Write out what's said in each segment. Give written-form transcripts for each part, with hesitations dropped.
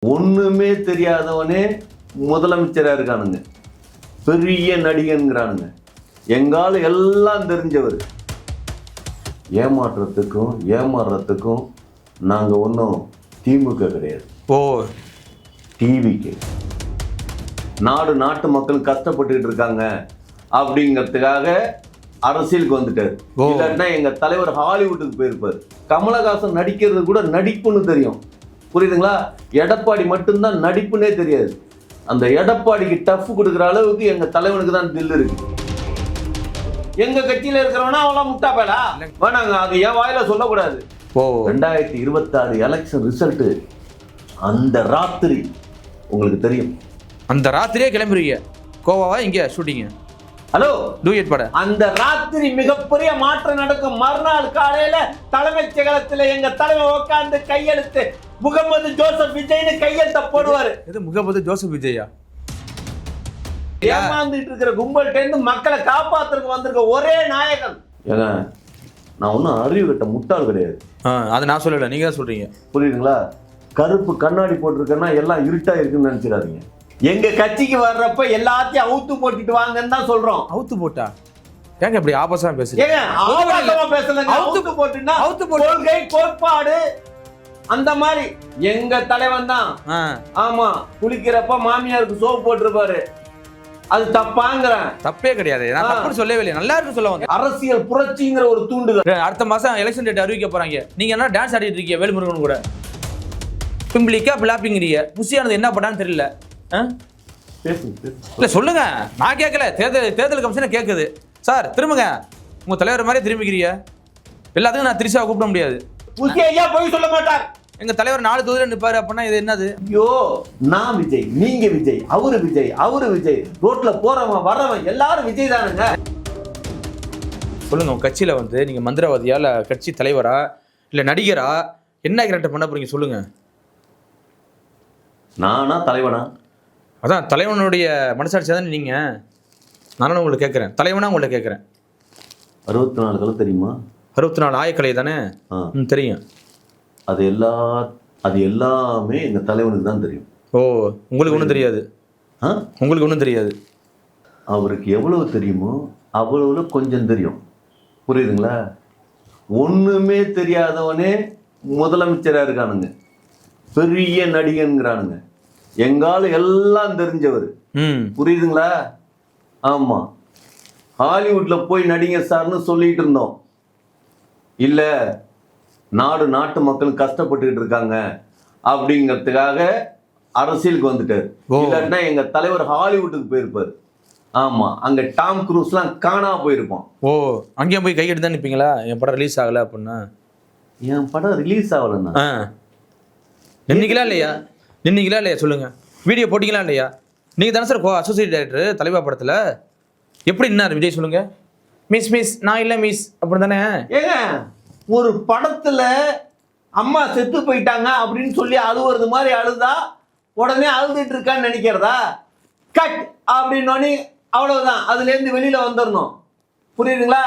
ஒண்ணுமே தெரியாதவனே முதலமைச்சரா இருக்கானுங்க, பெரிய நடிகன்கிறானுங்க. எங்கால எல்லாம் தெரிஞ்சவர். ஏமாற்றத்துக்கும் ஏமாறுறதுக்கும் நாங்க ஒன்றும் திமுக கிடையாது. ஓ, டிவிக்கு. நாட்டு மக்கள் கஷ்டப்பட்டுக்கிட்டு இருக்காங்க அப்படிங்கிறதுக்காக அரசியலுக்கு வந்துட்டாரு. இல்லாட்டினா எங்க தலைவர் ஹாலிவுட்டுக்கு போயிருப்பாரு. கமலஹாசன் நடிக்கிறது கூட நடிப்புன்னு தெரியும், புரியுதுங்களா? எடப்பாடி மட்டும்தான் நடிப்புன்னே தெரியாது. அந்த எடப்பாடிக்கு டஃப் கொடுக்குற அளவுக்கு எங்க தலைவனுக்கு தான் தில் இருக்கு. எங்க கட்சியில இருக்கிறவனா அவெல்லாம் முட்டா பேடா வேணாங்க, அது என் வாயில சொல்லக்கூடாது. 2026 எலெக்ஷன் ரிசல்ட் அந்த ராத்திரி உங்களுக்கு தெரியும். அந்த ராத்திரியே கிளம்புறீங்க கோவாவா? இங்க ஷூட்டிங். ஹலோ, டூயட் பட அந்த ராத்திரி மிகப்பெரிய மாற்றம் நடக்கும். மறுநாள் காலையில தலைமைச் செயலகத்துல எங்க தலைமை உட்கார்ந்து கையெழுத்து முகமது ஜோசப் விஜய்னு கையெழுத்த போடுவாரு. இது முகமது ஜோசப் விஜயா? ஏமாந்துட்டு இருக்கிற கும்பல்கிட்ட இருந்து மக்களை காப்பாத்துறதுக்கு வந்திருக்க ஒரே நாயகன். ஏங்க, நான் ஒன்றும் அறிவு கட்ட முட்டாள் கிடையாது. அதை நான் சொல்லல, நீங்க தான் சொல்றீங்க, புரியுதுங்களா? கருப்பு கண்ணாடி போட்டிருக்கேன்னா எல்லாம் இருட்டா இருக்குன்னு நினைச்சிடாதீங்க. எங்க கட்சிக்கு வர்றப்ப எல்லாத்தையும் அவுத்து போட்டுட்டு வாங்கன்னு தான் சொல்றோம். அவுத்து போட்டா ஏங்க இப்படி ஆபாசமா பேசுறீங்க? அவுத்து போட்டுன்னா கொள்கை கோட்பாடு அந்த மாதிரி எங்க தலைவன் தான். ஆமா, குளிக்கிறப்ப மாமியாருக்கு சோப்பு போட்டிருப்பாரு. அது தப்பாங்கிறேன். தப்பே கிடையாது, நான் தப்பு சொல்லவே இல்லை, நல்லா இருக்கு சொல்ல வந்தேன். அரசியல் புரட்சிங்கிற ஒரு தூண்டுதல். அடுத்த மாசம் எலெக்ஷன் டேட் அறிவிக்க போறாங்க. நீங்க என்ன டான்ஸ் ஆடிட்டு இருக்கீங்க வேலுமுருகன் கூட? பிம்பிளிக்கா பிளாப்பிங்கிறீங்க. புஷியானது என்ன பண்ணான்னு தெரியல. இல்ல சொல்லுங்க, நான் கேட்கல, தேர்தல் கமிஷன் கேட்குது. சார் திரும்புங்க, உங்க தலைவர் மாதிரி திரும்பிக்கிறீங்க. எல்லாத்துக்கும் நான் திருச்சியா கூப்பிட முடியாது. போய் சொல்ல மாட்டார். எங்க தலைவர் 4 தொகுதியில் நிற்பாரு அப்படின்னா இது என்னது? ஐயோ, நான் விஜய், நீங்க விஜய், அவரு விஜய், ரோட்ல போறவன் வர்றவன் எல்லாரும் விஜய் தானுங்க. சொல்லுங்க, உங்க கட்சியில வந்து நீங்க மந்திரவாதியா இல்ல கட்சி தலைவரா இல்ல நடிகரா, என்ன கேரக்டர் பண்ண போறீங்க சொல்லுங்க. நானா தலைவனா? அதான் தலைவனுடைய மனசாட்சி தானே நீங்க. நானும் உங்களை கேட்குறேன், தலைவனா உங்களை கேட்குறேன். 64 கலை தெரியுமா? 64 ஆயக்கலை தானே? தெரியும். அது எல்லாமே எங்க தலைவனுக்கு தான் தெரியும். ஓ, உங்களுக்கு ஒன்றும் தெரியாது? உங்களுக்கு ஒன்றும் தெரியாது. அவருக்கு எவ்வளவு தெரியுமோ அவ்வளவு கொஞ்சம் தெரியும், புரியுதுங்களா? ஒண்ணுமே தெரியாதவனே முதலமைச்சரா இருக்கானுங்க, பெரிய நடிகன்கிறானுங்க. எங்கால எல்லாம் தெரிஞ்சவர், புரியுதுங்களா? ஆமா, ஹாலிவுட்ல போய் நடிங்க சார்னு சொல்லிட்டு இருந்தோம். இல்ல, நாட்டு மக்கள் கஷ்டப்பட்டுக்கிட்டு இருக்காங்க அப்படிங்கிறதுக்காக அரசியலுக்கு வந்துட்டாரு. இல்லாட்டினா எங்க தலைவர் ஹாலிவுட்டுக்கு போயிருப்பாரு. ஆமா, அங்க டாம் குரூஸ்லாம் காணா போயிருப்போம். ஓ, அங்கேயும் போய் கையெடுத்து தான் நிற்பீங்களா? என் படம் ரிலீஸ் ஆகல அப்படின்னா? என் படம் ரிலீஸ் ஆகலன்னா நின்னீங்களா இல்லையா சொல்லுங்க. வீடியோ போட்டிங்களா இல்லையா? நீங்க தானே சார் அசோசியேட் டைரக்டர் தலைவா படத்துல. எப்படி என்ன விஜய் சொல்லுங்க? மிஸ் நான் இல்ல மிஸ் அப்படி தானே? ஏங்க, ஒரு படத்துல அம்மா செத்து போயிட்டாங்க அப்படின்னு சொல்லி அழுவுறது மாதிரி அழுதா உடனே அழுதுட்டு இருக்கான்னு நினைக்கிறதா? கட் அப்படின்னு அவ்வளவுதான், அதுல இருந்து வெளியில வந்துடணும், புரியுதுங்களா?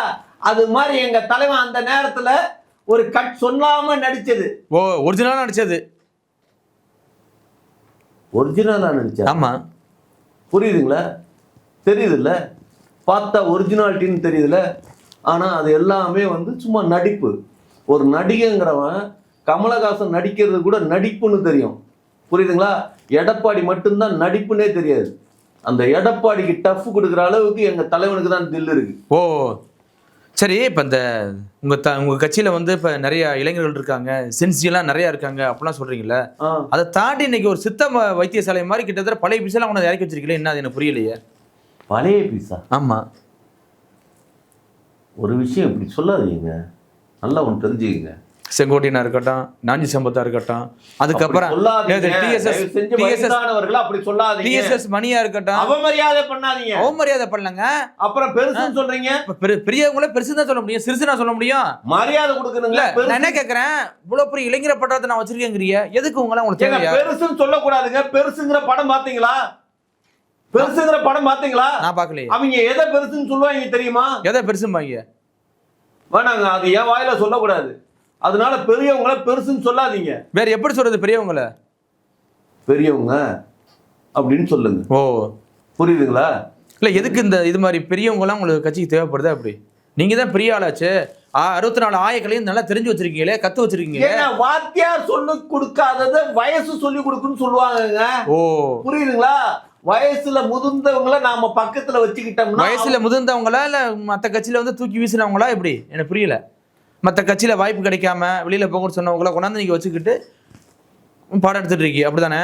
அது மாதிரி எங்க தலைவன் அந்த நேரத்துல ஒரு கட் சொல்லாம நடிச்சது. ஓ, ஒரிஜினலா நடிச்சது? ஒரிஜினலா நடிச்சா? ஆமா, புரியுதுங்களா? தெரியுதுல்ல, பார்த்தா ஒரிஜினாலிட்டின்னு தெரியுதுல்ல. ஆனா அது எல்லாமே சும்மா நடிப்பு. ஒரு நடிகங்கிறவன் கமலஹாசன் நடிக்கிறது கூட நடிப்புன்னு தெரியும், புரியுதுங்களா? எடப்பாடி மட்டும்தான் நடிப்புன்னே தெரியாது. அந்த எடப்பாடிக்கு டஃப் கொடுக்குற அளவுக்கு எங்க தலைவனுக்கு தான் தில் இருக்கு. ஓ சரி, இப்போ இந்த உங்க கட்சியில வந்து இப்போ நிறைய இளைஞர்கள் இருக்காங்க, சென்சியெல்லாம் நிறைய இருக்காங்க அப்படிலாம் சொல்றீங்களே, அதை தாண்டி இன்னைக்கு ஒரு சித்த வைத்தியசாலை மாதிரி கிட்டத்தட்ட பழைய பீஸெல்லாம் உனக்கு இறக்கி வச்சிருக்கீங்களே, என்ன அது எனக்கு புரியலையே. பழைய பீஸா? ஆமா. ஒரு விஷயம் இப்படி சொல்லாதீங்க, நல்லா ஒன்று தெரிஞ்சுக்கங்க. செங்கோட்டையனா இருக்கட்டும், நாஞ்சி சம்பத்தா இருக்கட்டும், அதுக்கப்புறம் டிஎஸ்எஸ் மணியா இருக்கட்டும், அவமரியாதை பண்ணாதீங்க. அவமரியாதை பண்ணலங்க. அப்புறம் பெருசுன்னு சொல்றீங்க. பெரியவங்கள பெருசு தான் சொல்ல முடியும், சிறுசு நான் சொல்ல முடியும். மரியாதை கொடுக்கணும்ல. நான் என்ன கேட்கறேன், இவ்வளவு பெரிய இளைஞர் பட்டத்தை நான் வச்சிருக்கேங்கிறிய, எதுக்கு உங்களாம் உங்களுக்கு தேவையா? பெருசுன்னு சொல்லக்கூடாதுங்க. பெருசுங்கிற படம் பாத்தீங்களா? பெருசுங்கிற படம் பாத்தீங்களா? நான் பாக்கலையே. அவங்க எதை பெருசுன்னு சொல்லுவாங்க தெரியுமா? எதை பெருசும்பாங்க? வேணாங்க, அது என் வாயில சொல்லக்கூடாது. அதனால பெரியவங்களை பெருசுன்னு சொல்லாதீங்க. வேற எப்படி சொல்றது பெரியவங்களை? பெரியவங்க அப்படின்னு சொல்லுங்க. ஓ புரியுதுங்களா? இல்ல எதுக்கு இந்த இது மாதிரி பெரியவங்க எல்லாம் உங்களுக்கு கட்சிக்கு தேவைப்படுது? அப்படி நீங்க தான் பெரிய ஆளாச்சு, 64 ஆயக்களையும் நல்லா தெரிஞ்சு வச்சிருக்கீங்களே, கத்து வச்சிருக்கீங்க. வாத்தியார் சொல்லி கொடுக்காதத வயசு சொல்லி கொடுக்குன்னு சொல்லுவாங்க. ஓ புரியுதுங்களா? வயசுல முதிர்ந்தவங்கள நாம பக்கத்துல வச்சுக்கிட்டோம்னா, வயசுல முதிர்ந்தவங்களா இல்ல மத்த கட்சியில வந்து தூக்கி வீசினவங்களா எப்படி எனக்கு புரியல. மத்த கட்சியில வாய்ப்பு கிடைக்காம வெளியில போங்கன்னு சொன்னவங்கள கொண்டாந்து நீங்க வச்சுக்கிட்டு பாடம் எடுத்துட்டு இருக்கீங்க, அப்படிதானே?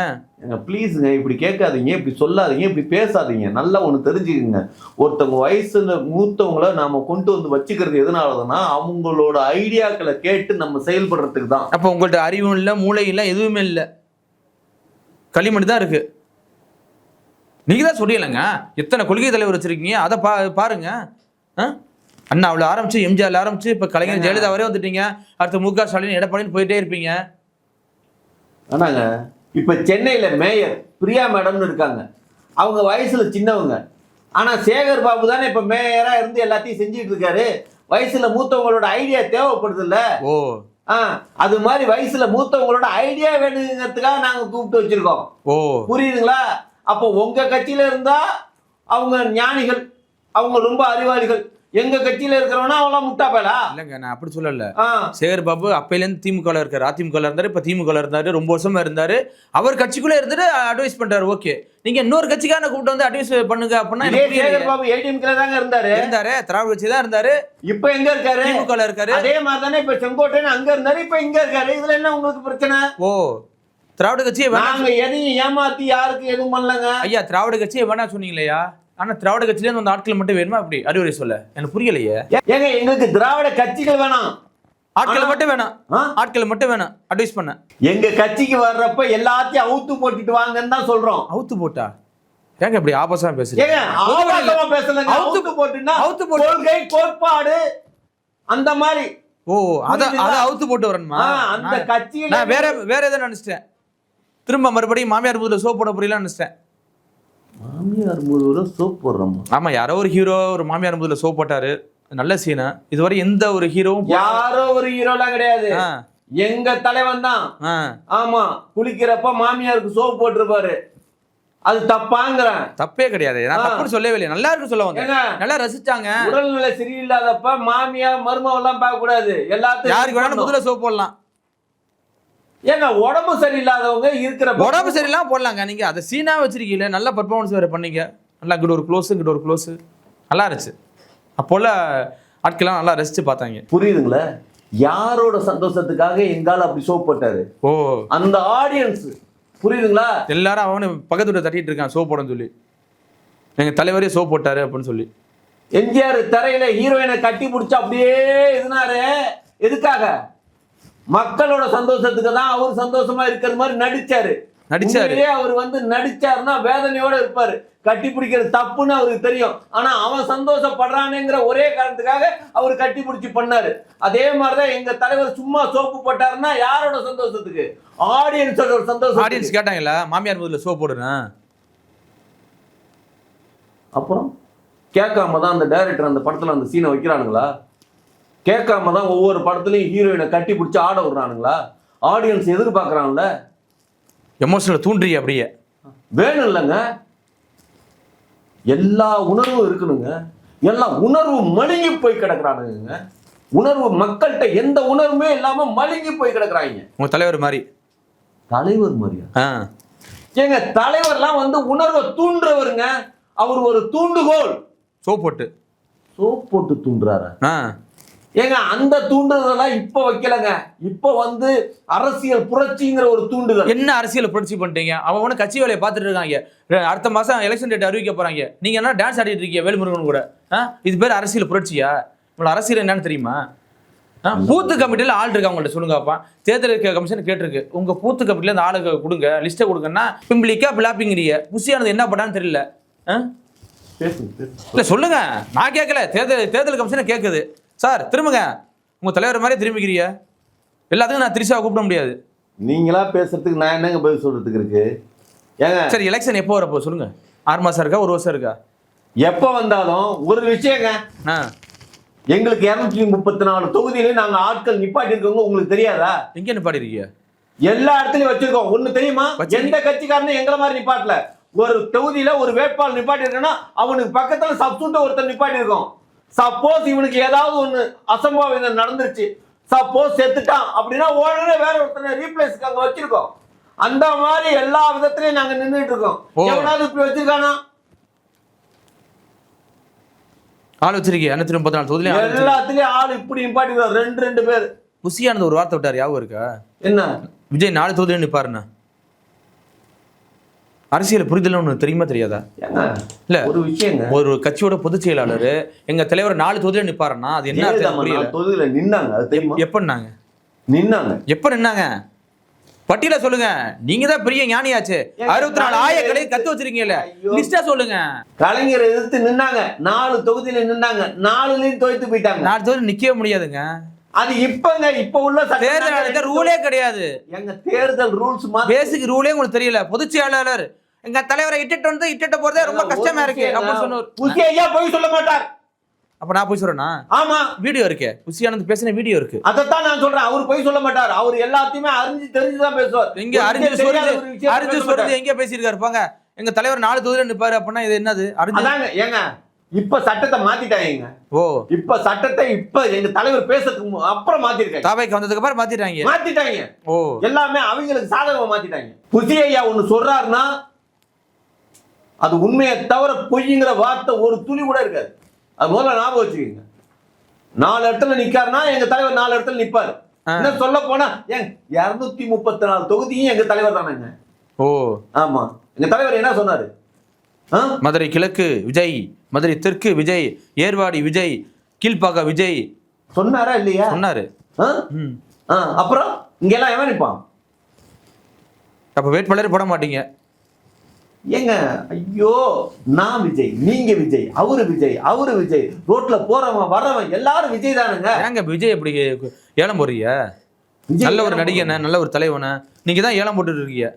ப்ளீஸுங்க, இப்படி கேட்காதீங்க, இப்படி சொல்லாதீங்க, இப்படி பேசாதீங்க. நல்லா ஒன்று தெரிஞ்சுக்கங்க. ஒருத்தவங்க வயசுல மூத்தவங்கள நாம கொண்டு வந்து வச்சுக்கிறது எதனாலதுன்னா அவங்களோட ஐடியாக்களை கேட்டு நம்ம செயல்படுறதுக்கு தான். அப்போ உங்கள்ட்ட அறிவும் இல்லை, மூளை இல்லை, எதுவுமே இல்லை, களிமண் தான் இருக்கு. நீங்க தான் சொல்லிடலங்க எத்தனை கொள்கை தலைவர் வச்சிருக்கீங்க, அதை பாருங்க. அண்ணாவில் ஆரம்பிச்சு, எம்ஜிஆர்ல ஆரம்பிச்சு, இப்ப கலைஞர் ஜெயலலிதா வரை வந்துட்டீங்க. அடுத்து மு க ஸ்டாலின், எடப்பாடின்னு போயிட்டே இருப்பீங்க. ஆனாங்க இப்ப சென்னையில மேயர் பிரியா மேடம்னு இருக்காங்க. அவங்க வயசுல சின்னவங்க. ஆனா சேகர் பாபு தானே இப்ப மேயரா இருந்து எல்லாத்தையும் செஞ்சுட்டு இருக்காரு. வயசுல மூத்தவங்களோட ஐடியா தேவைப்படுது இல்ல? ஓ அது மாதிரி வயசுல மூத்தவங்களோட ஐடியா வேணுங்கிறதுக்காக நாங்க கூப்பிட்டு வச்சிருக்கோம். ஓ புரியுதுங்களா? அப்போ உங்க கட்சியில இருந்தா அவங்க ஞானிகள், அவங்க ரொம்ப அறிவாளிகள். எங்க கட்சியில இருக்கிறவனா அவெல்லாம் முட்டா பயலா? இல்லங்க, நான் அப்படி சொல்லல. சேகர் பாபு அப்பையில இருந்து திமுக இருக்காரு, அதிமுக இருந்தாரு, இப்ப திமுக இருந்தாரு, ரொம்ப வருஷமா இருந்தாரு. அவர் கட்சிக்குள்ள இருந்துட்டு அட்வைஸ் பண்றாரு. ஓகே, நீங்க இன்னொரு கட்சிக்கான கூப்பிட்டு வந்து அட்வைஸ் பண்ணுங்க அப்படின்னா சேகர் பாபு ஏடிஎம்கே தாங்க இருந்தாரு. திராவிட கட்சி தான் இருந்தாரு. இப்ப எங்க இருக்காரு? திமுக இருக்காரு. அதே மாதிரி தானே இப்ப செங்கோட்டையன் அங்க இருந்தாரு, இப்ப இங்க இருக்காரு. இதுல என்ன உங்களுக்கு பிரச்சனை? ஓ திராவிட கட்சியை நாங்க எதையும் ஏமாத்தி யாருக்கு எதுவும் பண்ணலங்க. ஐயா, திராவிட கட்சியை வேணா சொன்னீங்களா? ஆனா திராவிட கட்சியில இருந்து அந்த ஆட்கள் மட்டும் வேணுமா? அப்படி அறிவுரை சொல்ல எனக்கு புரியலையே. ஏங்க எங்களுக்கு திராவிட கட்சிகள் வேணாம், ஆட்கள் மட்டும் வேணாம். ஆட்கள் மட்டும் வேணாம் அட்வைஸ் பண்ண. எங்க கட்சிக்கு வர்றப்ப எல்லாத்தையும் அவுத்து போட்டுட்டு வாங்கன்னு தான் சொல்றோம். அவுத்து போட்டா ஏங்க இப்படி ஆபாசமா பேசுறீங்க? ஏங்க ஆபாசமா பேசலங்க. அவுத்து போட்டுனா கொள்கை கோட்பாடு அந்த மாதிரி. ஓ அத அவுத்து போட்டு வரணுமா? அந்த கட்சியில நான் வேற எதை நினைச்சிட்டேன். திரும்ப மறுபடியும் மாமியார் முதுல சோப் போட புரியல நினைச்சிட்டேன். மாமியார் முதுல சோப் போடுறோம்? ஆமா, யாரோ ஒரு ஹீரோ ஒரு மாமியார் முதுல சோப் போட்டாரு. நல்ல சீனா. இதுவரை எந்த ஒரு ஹீரோவும் யாரோ ஒரு ஹீரோலாம் கிடையாது, எங்க தலைவன் தான். ஆமா, குளிக்கிறப்ப மாமியாருக்கு சோப் போட்டிருப்பாரு. அது தப்பாங்கிறேன். தப்பே கிடையாது, நான் தப்புன்னு சொல்லவே இல்லை. நல்லா இருக்கு சொல்ல வந்தேன். நல்லா ரசிச்சாங்க. உடல்நிலை சரியில்லாதப்ப மாமியார் மருமவெல்லாம் பார்க்க கூடாது. எல்லாத்தையும் யாருக்கு வேணாலும் முதல்ல சோப் போடலாம். ஏங்க உடம்பு சரியில்லாதவங்க இருக்கிற உடம்பு சரியில்லாம போடலாங்க. நீங்க அதை சீனா வச்சிருக்கீங்க, நல்ல பர்ஃபார்மன்ஸ் வேற பண்ணீங்க. நல்லா இங்கிட்ட ஒரு க்ளோஸ், இங்கிட்ட ஒரு க்ளோஸ், நல்லா இருந்துச்சு. அப்போல ஆட்கள்லாம் நல்லா ரசிச்சு பார்த்தாங்க. புரியுதுங்களா? யாரோட சந்தோஷத்துக்காக எங்கால அப்படி சோப் போட்டாரு? ஓ அந்த ஆடியன்ஸ். புரியுதுங்களா? எல்லாரும் அவனு பக்கத்து வீட்டை தட்டிட்டு இருக்கான் சோப் போடன்னு சொல்லி. எங்க தலைவரே சோப் போட்டாரு அப்படின்னு சொல்லி. எம்ஜிஆர் தரையில ஹீரோயினை கட்டி பிடிச்சு அப்படியே இதுனாரு. எதுக்காக? மக்களோட சந்தோஷத்துக்கு தான். அவர் சந்தோஷமா இருக்கிற மாதிரி நடிச்சாரு. அவர் வந்து நடிச்சாருன்னா வேதனையோட இருப்பாரு. கட்டி பிடிக்கிறது தப்புன்னு அவருக்கு தெரியும். ஆனா அவன் சந்தோஷப்படுறானுங்கிற ஒரே காரணத்துக்காக அவர் கட்டி பிடிச்சி பண்ணாரு. அதே மாதிரிதான் எங்க தலைவர் சும்மா சோப்பு போட்டாருன்னா யாரோட சந்தோஷத்துக்கு? ஆடியன்ஸோட சந்தோஷம். ஆடியன்ஸ் கேட்டாங்களா மாமியார் முதல்ல சோப் போடுறேன்? அப்புறம் கேட்காம தான் அந்த டைரக்டர் அந்த படத்துல அந்த சீனை வைக்கிறானுங்களா? கேட்காம தான் ஒவ்வொரு படத்துலையும் ஹீரோயினை கட்டி பிடிச்சி ஆட விடுறானுங்களா? ஆடியன்ஸ் எதிர்பார்க்கறான்ல. எமோஷனல் தூண்டுறீங்க அப்படியே. வேணும் இல்லைங்க, எல்லா உணர்வும் இருக்கணுங்க. எல்லாம் உணர்வு மழுங்கி போய் கிடக்குறானுங்க. உணர்வு மக்கள்கிட்ட எந்த உணர்வுமே இல்லாம மழுங்கி போய் கிடக்குறாங்க. உங்க தலைவர் மாதிரி. தலைவர் மாதிரியா? ஏங்க தலைவர்லாம் வந்து உணர்வை தூண்டுறவருங்க. அவர் ஒரு தூண்டுகோல். சோப் போட்டு தூண்டுறாரு. ஏங்க அந்த தூண்டுதலாம் இப்ப வைக்கலங்க. இப்ப வந்து அரசியல் புரட்சிங்கிற ஒரு தூண்டுதல். என்ன அரசியல் புரட்சி பண்ணிட்டீங்க? அவன் கட்சி வேலையை பார்த்துட்டு இருக்காங்க. அடுத்த மாசம் எலெக்ஷன் டேட் அறிவிக்க போறாங்க. நீங்க என்ன டான்ஸ் ஆடிட்டு இருக்கீங்க வேல்முருகன் கூட? இது பேர் அரசியல் புரட்சியா? உங்களோட அரசியல் என்னன்னு தெரியுமா? பூத்து கமிட்டியில் ஆள் இருக்கு, அவங்கள்ட்ட சொல்லுங்கப்பா. தேர்தல் கமிஷன் கேட்டிருக்கு, உங்க பூத்து கமிட்டில இந்த ஆளுக்கு கொடுங்க, லிஸ்ட்டை கொடுங்கன்னா பிம்பிளிக்கா பிளாப்பிங்கிறீங்க. புசியானது என்ன பண்ணான்னு தெரியல. இல்ல சொல்லுங்க, நான் கேட்கல, தேர்தல் கமிஷனை கேட்குது. சார் திரும்புங்க, உங்க தலைவர் மாதிரி திரும்பிக்கிறீங்க. எல்லாத்துக்கும் நான் திரிஷாவை கூப்பிட முடியாது. நீங்களா பேசுறதுக்கு நான் என்னங்க பதில் சொல்றதுக்கு இருக்கு? ஏங்க சரி, எலெக்ஷன் எப்போ வரப்போ சொல்லுங்க. 6 மாசம் இருக்கா, 1 வருஷம் இருக்கா? எப்போ வந்தாலும் ஒரு விஷயங்க, எங்களுக்கு 234 தொகுதியில நாங்க ஆட்கள் நிப்பாட்டி இருக்கோங்க. உங்களுக்கு தெரியாதா? எங்க நிப்பாட்டி இருக்கீங்க? எல்லா இடத்துலயும் வச்சிருக்கோம். ஒண்ணு தெரியுமா, எந்த கட்சிக்காரனும் எங்களை மாதிரி நிப்பாட்டல. ஒரு தொகுதியில ஒரு வேட்பாளர் நிப்பாட்டி இருக்கா, அவனுக்கு பக்கத்துல சப்ஸ்டிட்யூட் ஒருத்தர் நிப்பாட்டி இருக்கோம். சப்போஸ் இவனுக்கு ஏதாவது ஒண்ணு அசம்பாவிதம் நடந்துருச்சு, சப்போஸ் செத்துட்டான் அப்படின்னா உடனே வேற ஒருத்தனை ரீப்ளேஸ்க்கு அங்க வச்சிருக்கோம். அந்த மாதிரி எல்லா விதத்திலையும் நாங்க நின்றுட்டு இருக்கோம். எவனாவது இப்படி வச்சிருக்கானா? ஆள் வச்சிருக்கீங்க 234 தொகுதியில எல்லாத்துலயும் ஆள் இப்படி நிப்பாட்டி ரெண்டு பேர். புசியானது ஒரு வார்த்தை விட்டார், ஞாபகம் இருக்கா? என்ன? விஜய் 4 தொகுதியில நிப்பாருண்ணா. அரசியல் புரிதல் ஒண்ணு தெரியுமா தெரியாதா? இல்ல ஒரு விஷயங்க, ஒரு கட்சியோட பொதுச் செயலாளர் எங்க தலைவர் 4 தொகுதியில நிப்பாருன்னா அது என்ன புரியல. தொகுதியில நின்னாங்க, அது தெரியுமா? எப்ப நின்னாங்க? எப்ப நின்னாங்க? பட்டியல சொல்லுங்க. நீங்க தான் பெரிய ஞானியாச்சு. 64 ஆயக்களை கத்து வச்சிருக்கீங்கல்ல, லிஸ்டா சொல்லுங்க. கலைஞரை எதிர்த்து நின்னாங்க, 4 தொகுதியில நின்னாங்க, 4லயும் தோத்து போயிட்டாங்க. 4 தொகுதி நிக்கவே முடியாதுங்க. அது இப்ப உள்ள தேர்தல் ரூலே கிடையாது. எங்க தேர்தல் ரூல்ஸ் பேசிக் ரூலே உங்களுக்கு தெரியல. பொதுச் செயலாளர் எங்க தலைவரை இட்டு போறதே ரொம்ப கஷ்டமா இருக்கு அப்படின்னு சொன்னார். புசி ஐயா போய் சொல்ல மாட்டார். அப்ப நான் போய் சொல்றேன்னா? ஆமா, வீடியோ இருக்கு. புசி ஆனந்த் பேசின வீடியோ இருக்கு. அதத்தான் நான் சொல்றேன். அவர் போய் சொல்ல மாட்டார். அவர் எல்லாத்தையுமே அறிஞ்சு தெரிஞ்சுதான் பேசுவார். எங்க அறிஞ்சு சொல்றது எங்க பேசியிருக்காரு பாங்க. எங்க தலைவர் 4 தொகுதியில நிப்பாரு அப்படின்னா இது என்னது? அதாங்க ஏங்க, இப்ப சட்டத்தை மாத்திட்டாங்க. ஓ, இப்ப சட்டத்தை எங்க தலைவர் பேசுறதுக்கு அப்புறம் மாத்திருக்காங்க. தாவைக்கு வந்ததுக்கு அப்புறம் மாத்திட்டாங்க. ஓ, எல்லாமே அவங்களுக்கு சாதகமா மாத்திட்டாங்க. புசி ஐயா ஒண்ணு சொல்றாருன்னா அது உண்மையை தவிர பொய்ங்கிற வார்த்தை ஒரு துளி கூட இருக்காது. அது முதல்ல ஞாபகம் வச்சுக்கோங்க. 4 இடத்துல நிக்காருன்னா எங்க தலைவர் 4 இடத்துல நிப்பாரு. என்ன சொல்ல போனா 234 தொகுதியும் எங்க தலைவர் தானேங்க. ஓ ஆமா, எங்க தலைவர் என்ன சொன்னாரு? மதுரை கிழக்கு விஜய், மதுரை தெற்கு விஜய், ஏர்வாடி விஜய், கீழ்பாக்க விஜய் சொன்னாரா இல்லையா? சொன்னாரு. அப்புறம் இங்க எல்லாம் எவன் நிப்பான்? அப்ப வேட்பாளர் போட மாட்டீங்க ஏங்க? ஐயோ, நான் விஜய், நீங்க விஜய், அவரு விஜய், ரோட்ல போறவன் வர்றவன் எல்லாரும் விஜய் தானுங்க. ஏங்க விஜய் எப்படி ஏலம் போறீங்க? நல்ல ஒரு நடிகனை, நல்ல ஒரு தலைவனை நீங்க தான் ஏலம் போட்டு இருக்கீங்க.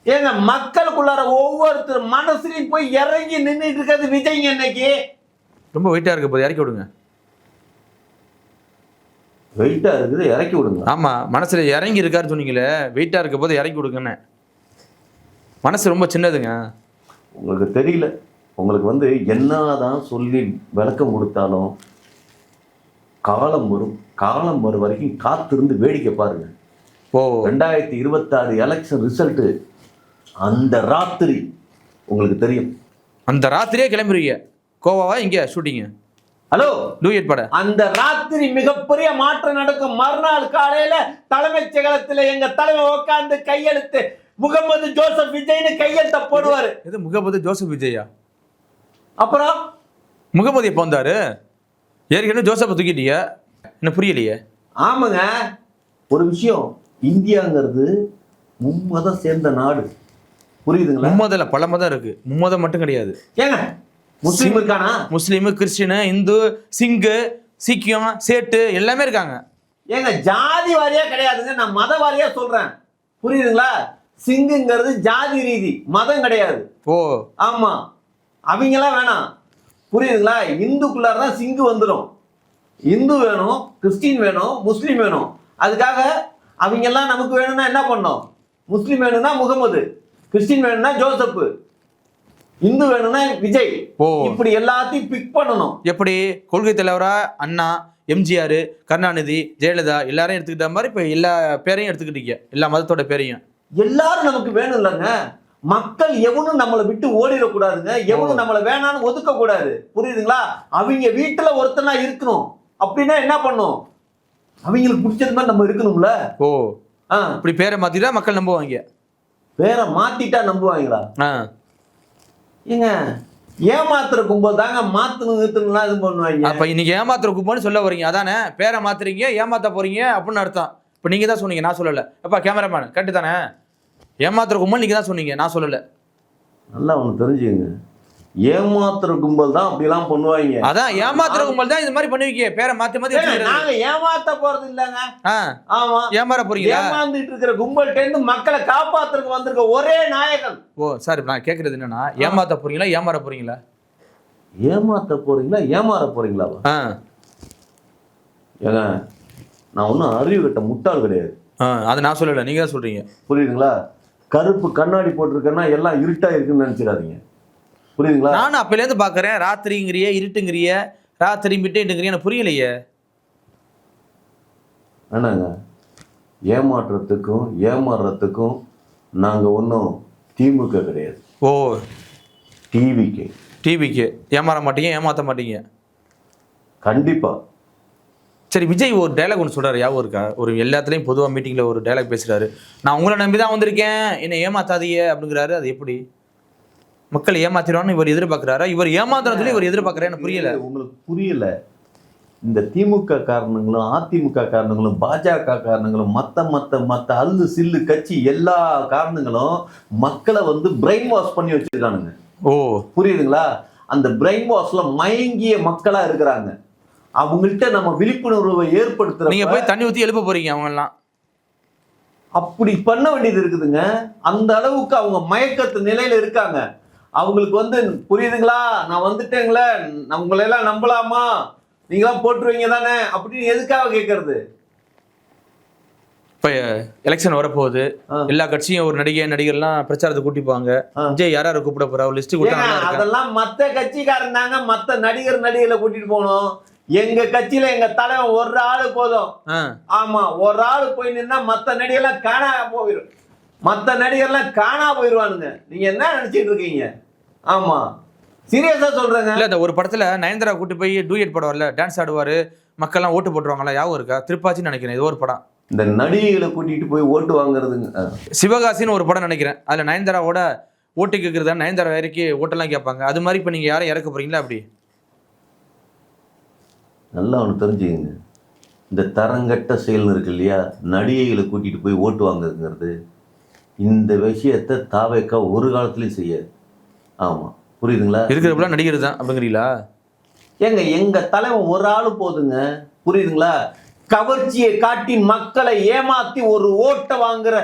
ஏங்க, மக்களுக்குள்ளார ஒவ்வொருத்தர் மனசுலையும் போய் இறங்கி நின்றுட்டு இருக்கிறது விஜய்ங்க. இன்னைக்கு ரொம்ப வெயிட்டா இருக்கு போது, இறக்கி விடுங்க. வெயிட்டா இருக்குது, இறக்கி விடுங்க. ஆமா, மனசுல இறங்கி இருக்காரு சொன்னீங்களே, வெயிட்டா இருக்க போது இறக்கி விடுங்கன்னு. மனசு ரொம்ப சின்னதுங்க. உங்களுக்கு தெரியல. உங்களுக்கு என்னதான் சொல்லி விளக்கம் கொடுத்தாலும் காலம் வரும் வரைக்கும் காத்திருந்து வேடிக்கை பாருங்க. 2026 எலெக்ஷன் ரிசல்ட் அந்த ராத்திரி உங்களுக்கு தெரியும். அந்த ராத்திரியே கிளம்புறீங்க. கோவாவா இங்க ஷூட்டிங்? ஹலோ, டூயட் பட அந்த ராத்திரி மிகப்பெரிய மாற்றம் நடக்கும். மறுநாள் காலையில தலைமைச் செயலகத்துல எங்க தலைவர் உட்கார்ந்து கையெழுத்து முகமது ஜோசப் விஜய்னு கையெழுத்த போடுவாரு. இது முகமது ஜோசப் விஜயா? அப்புறம் முகமது எப்போ வந்தாரு? ஏற்கனவே ஜோசப்பை தூக்கிட்டீங்க. என்ன புரியலையே. ஆமாங்க, ஒரு விஷயம், இந்தியாங்கிறது மும்மதம் சேர்ந்த நாடு. புரியுதுங்களா? மும்மதம் இல்ல, பல மதம் இருக்கு. மும்மதம் மட்டும் கிடையாது. ஏங்க, முஸ்லீம் இருக்கானா? முஸ்லீம், கிறிஸ்டின், இந்து, சிங்கு, சீக்கியம், சேட்டு எல்லாமே இருக்காங்க. ஏங்க, ஜாதி வாரியா கிடையாதுங்க, நான் மத வாரியா சொல்றேன். புரியுதுங்களா? சிங்குங்கிறது ஜாதி ரீதி, மதம் கிடையாது. ஓ ஆமா, அவங்கெல்லாம் வேணாம். புரியுதுங்களா? இந்துக்குள்ளார தான் சிங்கு வந்துடும். இந்து வேணும், கிறிஸ்டின் வேணும், முஸ்லீம் வேணும். அதுக்காக அவங்கெல்லாம் நமக்கு வேணும்னா என்ன பண்ணோம்? முஸ்லீம் வேணும்னா முகமது, கிறிஸ்டின் வேணும்னா ஜோசப், இந்து வேணும்னா விஜய். இப்படி எல்லாத்தையும் பிக் பண்ணணும். எப்படி கொள்கை தலைவரா அண்ணா, எம்ஜிஆர், கருணாநிதி, ஜெயலலிதா எல்லாரையும் எடுத்துக்கிட்ட மாதிரி இப்ப எல்லா பேரையும் எடுத்துக்கிட்டீங்க, எல்லா மதத்தோட பேரையும். எல்லாரும் நமக்கு வேணும் இல்லைங்க. மக்கள் எவனும் நம்மளை விட்டு ஓடிடக்கூடாதுங்க, எவனும் நம்மளை வேணான்னு ஒதுக்க கூடாது. புரியுதுங்களா? அவங்க வீட்டுல ஒருத்தனா இருக்கணும். அப்படின்னா என்ன பண்ணும்? அவங்களுக்கு பிடிச்சது மாதிரி நம்ம இருக்கணும்ல. ஓ இப்படி பேரை மாத்திட்டா மக்கள் நம்புவாங்க. பேரை மாத்திட்டா நம்புவாங்களா? ஏங்க, ஏமாத்துற கும்பல் தாங்க மாத்தணும் இது பண்ணுவாங்க. அப்ப இன்னைக்கு ஏமாத்துற கும்பல்னு சொல்ல வரீங்க, அதானே? பேரை மாத்துறீங்க, ஏமாத்த போறீங்க அப்படின்னு அர்த்தம். இப்ப நீங்க தான் சொன்னீங்க, நான் சொல்லல. அப்பா கேமராமேன், கரெக்ட் தானே? ஏமாத்துற கும்பல் நீங்க தான் சொன்னீங்க, நான் சொல்லல. நல்லா ஒண்ணு தெரிஞ்சுங்க, ஏமாத்துற கும்பல் தான் அப்படி எல்லாம் பண்ணுவாங்க. அதான் ஏமாத்துற கும்பல் தான் இது மாதிரி பண்ணுவீங்க. பேரை மாத்தி நாங்க ஏமாத்த போறது இல்லங்க. ஆமா, ஏமாற போறீங்களா? ஏமாந்துட்டு இருக்கிற கும்பல்கிட்ட இருந்து மக்களை காப்பாத்துறதுக்கு வந்திருக்க ஒரே நாயகன். ஓ சார், நான் கேக்குறது என்னன்னா, ஏமாத்த போறீங்களா ஏமாற போறீங்களா? ஏமாத்த போறீங்களா ஏமாற போறீங்களா? ஏங்க, நான் ஒன்றும் அறிவு கட்ட முட்டாள் கிடையாது. அதை நான் சொல்லலை, நீங்க தான் சொல்றீங்க. புரியுதுங்களா? கருப்பு கண்ணாடி போட்டிருக்கேன்னா எல்லாம் இருட்டா இருக்குன்னு நினைச்சிடாதீங்க. புரியுதுங்களா? நானும் அப்பையிலேருந்து பார்க்குறேன், ராத்திரிங்கிறிய, இருட்டுங்கிறிய, ராத்திரி மிட்டேட்டுங்கிறிய, எனக்கு புரியலையே. என்னங்க, ஏமாற்றுறதுக்கும் ஏமாறுறதுக்கும் நாங்கள் ஒன்றும் திமுக கிடையாது. ஓ, டிவிக்கு ஏமாற மாட்டீங்க, ஏமாற்ற மாட்டீங்க. கண்டிப்பாக. சரி, விஜய் ஒரு டைலாக் ஒன்று சொல்கிறாரு, ஞாபகம் இருக்கா? ஒரு எல்லாத்துலேயும் பொதுவாக மீட்டிங்கில் ஒரு டைலாக் பேசுகிறாரு. நான் உங்களை நம்பி தான் வந்திருக்கேன், என்னை ஏமாத்தாதீங்க அப்படிங்கிறாரு. அது எப்படி மக்களை ஏமாத்திடுவான்னு இவர் எதிர்பார்க்குறாரா? இவர் ஏமாத்துறதுல இவர் எதிர்பார்க்குறேன்னு புரியல. உங்களுக்கு புரியல? இந்த திமுக காரணங்களும் அதிமுக காரணங்களும் பாஜக காரணங்களும் மற்ற அல்லு சில்லு கட்சி எல்லா காரணங்களும் மக்களை வந்து பிரெயின் வாஷ் பண்ணி வச்சிருக்கானுங்க. ஓ, புரியுதுங்களா? அந்த பிரெயின் வாஷ்ல மயங்கிய மக்களா இருக்கிறாங்க. அவங்கள்ட்ட நம்ம விழிப்புணர்வை ஏற்படுத்துற, நீங்க போய் தண்ணி ஊற்றி எழுப்ப போறீங்க அவங்க எல்லாம். அப்படி பண்ண வேண்டியது இருக்குதுங்க. அந்த அளவுக்கு அவங்க மயக்கத்து நிலையில இருக்காங்க. அவங்களுக்கு வந்து புரியுதுங்களா, நான் வந்துட்டேங்களே, உங்களெல்லாம் நம்பலாமா, நீங்களாம் போட்டுருவீங்க தானே அப்படின்னு எதுக்காக கேட்கறது? இப்போ எலெக்ஷன் வரப்போகுது, எல்லா கட்சியும் ஒரு நடிகர்லாம் பிரச்சாரத்தை கூட்டிப்பாங்க. விஜய் யாராரு கூப்பிட போறா, ஒரு லிஸ்ட் கொடுத்தா அதெல்லாம் மத்த கட்சிக்காரங்க மத்த நடிகர்களை கூட்டிட்டு போகணும். எங்க கட்சியில எங்க தலைவன் ஒரு ஆளு போதும். ஆமா, ஒரு ஆளு போய் நின்னா மத்த நடிகர்லாம் காணா போயிடும். மத்த நடிகர்லாம் காணா போயிடுவானுங்க. நீங்க என்ன நினைச்சிட்டு இருக்கீங்க? ஆமா, சீரியஸா சொல்றேங்க. இல்ல, இந்த ஒரு படத்துல நயன்தாரா கூட்டி போய் டூயட் படம் வரல, டான்ஸ் ஆடுவாரு, மக்கள்லாம் ஓட்டு போட்டுருவாங்களா, ஞாபகம் இருக்கா? திருப்பாச்சின்னு நினைக்கிறேன், இது ஒரு படம். இந்த நடிகைகளை கூட்டிட்டு போய் ஓட்டு வாங்குறதுங்க. சிவகாசின்னு ஒரு படம் நினைக்கிறேன், அதுல நயன்தாராவோட ஓட்டு கேட்கறதா, நயன்தாரா இறக்கி ஓட்டெல்லாம் கேட்பாங்க. அது மாதிரி இப்ப நீங்க யாரும் இறக்க போறீங்களா? அப்படி நல்லா ஒன்று தெரிஞ்சுக்கங்க. இந்த தரங்கட்ட செயல் இருக்கு இல்லையா, நடிகைகளை கூட்டிட்டு போய் ஓட்டு வாங்குறதுங்கிறது, இந்த விஷயத்தை தாவேக்கா ஒரு காலத்துலயும் செய்யாது. ஆமா, புரியுதுங்களா? இருக்கிறப்பெல்லாம் நடிகர் தான் அப்படிங்கிறீங்களா? எங்க தலைவன் ஒரு ஆளு போதுங்க. புரியுதுங்களா? கவர்ச்சியை காட்டி மக்களை ஏமாத்தி ஒரு ஓட்டை வாங்குற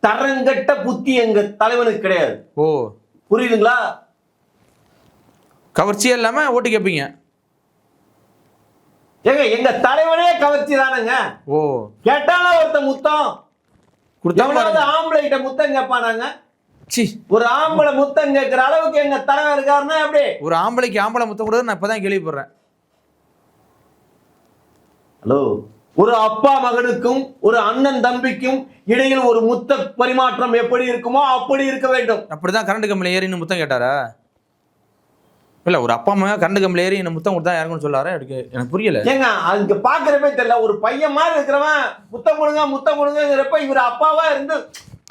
தரங்கட்ட புத்தி எங்க தலைவனுக்கு கிடையாது. ஓ, புரியுதுங்களா? கவர்ச்சியே இல்லாம ஓட்டு கேட்பீங்க. எங்க தலைவனே கவர்ச்சி தானுங்க. ஓ, கேட்டாலும் ஒருத்த முத்தம் கொடுத்தா, ஆம்பளை கிட்ட முத்தம் கேட்பானாங்க. ஒரு ஆம்பளை முத்தம் கேட்கிற அளவுக்கு எங்க தலைவர் இருக்காருன்னா எப்படி? ஒரு ஆம்பளைக்கு ஆம்பளை முத்தம் கூட நான் இப்பதான் கேள்விப்படுறேன். ஹலோ, ஒரு அப்பா மகனுக்கும் ஒரு அண்ணன் தம்பிக்கும் இடையில் ஒரு முத்த பரிமாற்றம் எப்படி இருக்குமோ அப்படி இருக்க வேண்டும். அப்படிதான் கரண்ட் கம்பில ஏறி முத்தம் கேட்டாரா? இல்ல, ஒரு அப்பா அம்மா கரண்ட் கம்பில ஏறி முத்தம் கொடுத்தா யாருன்னு சொல்லாரு? எனக்கு புரியல. ஏங்க, அங்க பாக்குறப்பே தெரியல, ஒரு பையன் மாதிரி இருக்கிறவன் முத்தம் கொடுங்கிறப்ப இவர் அப்பாவா இருந்து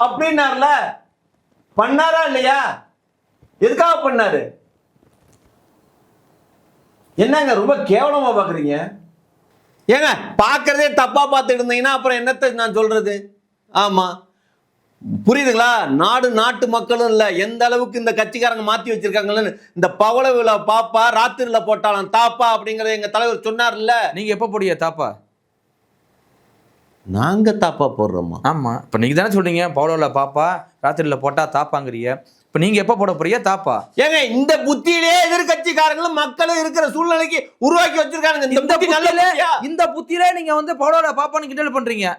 அப்படின்னார்ல, பண்ணாரா இல்லையா? எதுக்காக பண்ணாரு? என்னங்க ரொம்ப கேவலமா பாக்குறீங்க? ஏங்க, பாக்குறதே தப்பா பார்த்துட்டு இருந்தீங்கன்னா அப்புறம் என்னத்தை நான் சொல்றது? ஆமா, புரியுதுங்களா? நாட்டு மக்களும் இல்ல, எந்த அளவுக்கு இந்த கட்சிக்காரங்க மாத்தி வச்சிருக்காங்கன்னு. இந்த பவள விழா பாப்பா ராத்திரில போட்டாலும் தாப்பா அப்படிங்கறத எங்க தலைவர் சொன்னார்ல. நீங்க எப்ப போடிய தாப்பா? நாங்க தாப்பா போடுறோமா? ஆமா, இப்ப நீங்க தானே சொல்றீங்க பவள பாப்பா ராத்திரில போட்டா தாப்பாங்கறிய. இப்ப நீங்க எப்ப போட போறீங்க தாப்பா? ஏங்க, இந்த புத்தியிலே எதிர்கட்சிக்காரங்களும் மக்களும் இருக்கிற சூழ்நிலைக்கு உருவாக்கி வச்சிருக்காங்க. இந்த புத்தியிலே நீங்க வந்து பவள பாப்பான்னு கிண்டல் பண்றீங்க.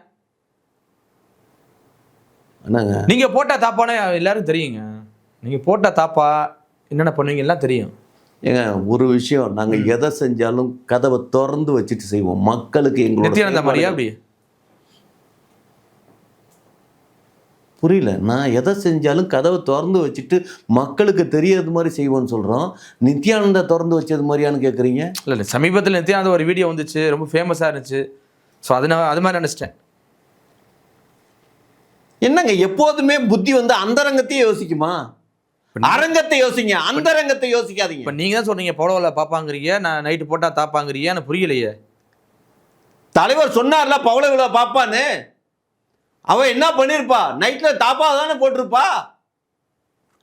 நீங்க போட்டா தாப்பானே எல்லாரும் தெரியுங்க. நீங்க போட்டா தாப்பா என்னென்ன பண்ணுவீங்க எல்லாம் தெரியும். ஏங்க, ஒரு விஷயம், நாங்க எதை செஞ்சாலும் கதவை திறந்து வச்சுட்டு செய்வோம். மக்களுக்கு எங்களோட மாதிரியா? அப்படி புரியல. நான் எதை செஞ்சாலும் கதவை திறந்து வச்சுட்டு மக்களுக்கு தெரியறது மாதிரி செய்வோம்னு சொல்றோம். நித்யானந்தா திறந்து வச்சது மாதிரியான்னு கேட்குறீங்க? இல்லை, சமீபத்தில் நித்யானந்தா ஒரு வீடியோ வந்துச்சு, ரொம்ப ஃபேமஸாக இருந்துச்சு. ஸோ அதனால அது மாதிரி நினச்சிட்டேன். என்னங்க, எப்போதுமே புத்தி வந்து அந்தரங்கத்தையே யோசிக்குமா? அரங்கத்தை யோசிங்க, அந்தரங்கத்தை யோசிக்காதீங்க. இப்போ நீங்க தான் சொன்னீங்க பவள பாப்பாங்கிறீங்க, நான் நைட்டு போட்டா தாப்பாங்கிறீங்க, எனக்கு புரியலையே. தலைவர் சொன்னார்ல பவள விழா பாப்பான்னு, அவ என்ன பண்ணிருப்பா? நைட்ல தாப்பா தானே போட்டிருப்பா.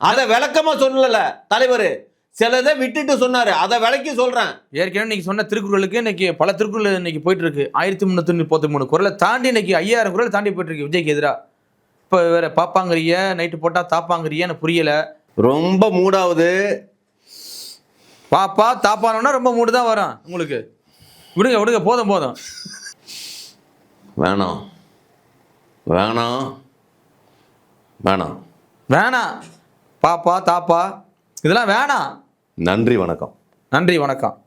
அதை விளக்கமா சொல்லல தலைவர், சிலதை விட்டுட்டு சொன்னாரு, அதை விளக்கி சொல்றேன். ஏற்கனவே இன்னைக்கு சொன்ன திருக்குறளுக்கு இன்னைக்கு பல திருக்குறள் இன்னைக்கு போயிட்டு இருக்கு. 1333 குறளை தாண்டி இன்னைக்கு 5000 குறள் தாண்டி போயிட்டு இருக்கு விஜய்க்கு எதிராக. இப்போ வேற பாப்பாங்கிறிய, நைட்டு போட்டா தாப்பாங்கிறிய, எனக்கு புரியல. ரொம்ப மூடாவது. பாப்பா தாப்பானோன்னா ரொம்ப மூடு தான் வரும் உங்களுக்கு. விடுங்க போதும் வேணாம். வேணாம் வேணாம் வேணாம். பாப்பா தாப்பா இதெல்லாம் வேணாம். நன்றி வணக்கம். நன்றி வணக்கம்.